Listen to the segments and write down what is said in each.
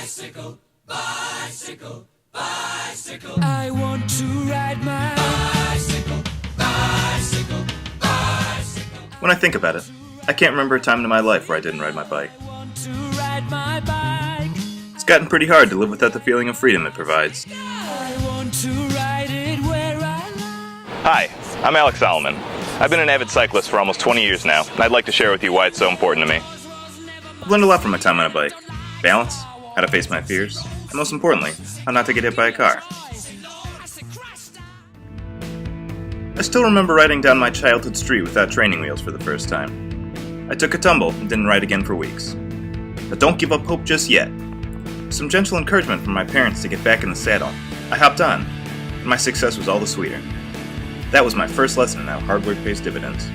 Bicycle, bicycle, bicycle. I want to ride my bicycle, bicycle, bicycle. When I think about it, I can't remember a time in my life where I didn't ride my bike. I want to ride my bike. It's gotten pretty hard to live without the feeling of freedom it provides. I want to ride it where I like. Hi, I'm Alex Solomon. I've been an avid cyclist for almost 20 years now, and I'd like to share with you why it's so important to me. I've learned a lot from my time on a bike. Balance, how to face my fears, and most importantly, how not to get hit by a car. I still remember riding down my childhood street without training wheels for the first time. I took a tumble and didn't ride again for weeks. But don't give up hope just yet. With some gentle encouragement from my parents to get back in the saddle, I hopped on, and my success was all the sweeter. That was my first lesson in how hard work pays dividends.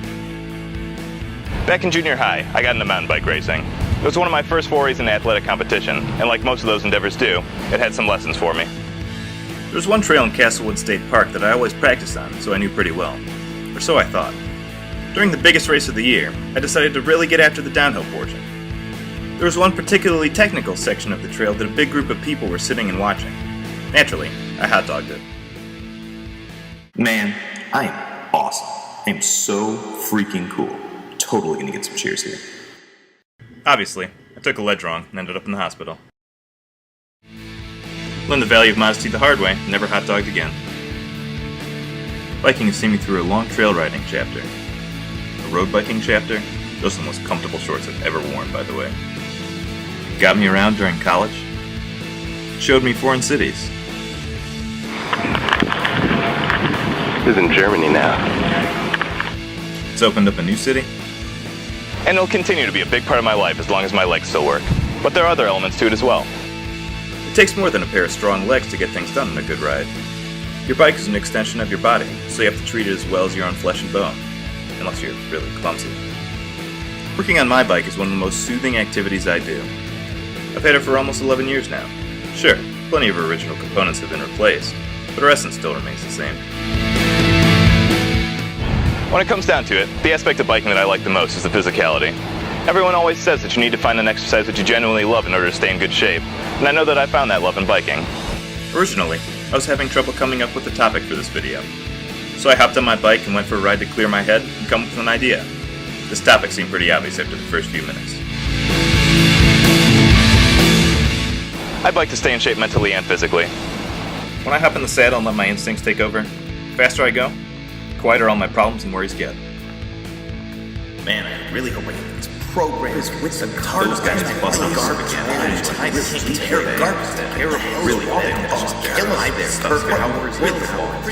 Back in junior high, I got into mountain bike racing. It was one of my first forays into athletic competition, and like most of those endeavors do, it had some lessons for me. There was one trail in Castlewood State Park that I always practiced on, so I knew pretty well. Or so I thought. During the biggest race of the year, I decided to really get after the downhill portion. There was one particularly technical section of the trail that a big group of people were sitting and watching. Naturally, I hot dogged it. Man, I am awesome. I am so freaking cool. Totally gonna get some cheers here. Obviously, I took a ledge wrong and ended up in the hospital. Learned the value of modesty the hard way, and never hot dogged again. Biking has seen me through a long trail riding chapter. A road biking chapter? Those are the most comfortable shorts I've ever worn, by the way. Got me around during college. Showed me foreign cities. Live in Germany now. It's opened up a new city. And it'll continue to be a big part of my life as long as my legs still work. But there are other elements to it as well. It takes more than a pair of strong legs to get things done in a good ride. Your bike is an extension of your body, so you have to treat it as well as your own flesh and bone, unless you're really clumsy. Working on my bike is one of the most soothing activities I do. I've had it for almost 11 years now. Sure, plenty of original components have been replaced, but our essence still remains the same. When it comes down to it, the aspect of biking that I like the most is the physicality. Everyone always says that you need to find an exercise that you genuinely love in order to stay in good shape, and I know that I found that love in biking. Originally, I was having trouble coming up with a topic for this video, so I hopped on my bike and went for a ride to clear my head and come up with an idea. This topic seemed pretty obvious after the first few minutes. I'd like to stay in shape mentally and physically. When I hop in the saddle and let my instincts take over, the faster I go, the quieter all my problems and worries get. Man, I really hope I get these programs with some cars. Those guys are busting garbage. I can't tear garbage. They're really bad. Just kill them. They're perfect. Really hard.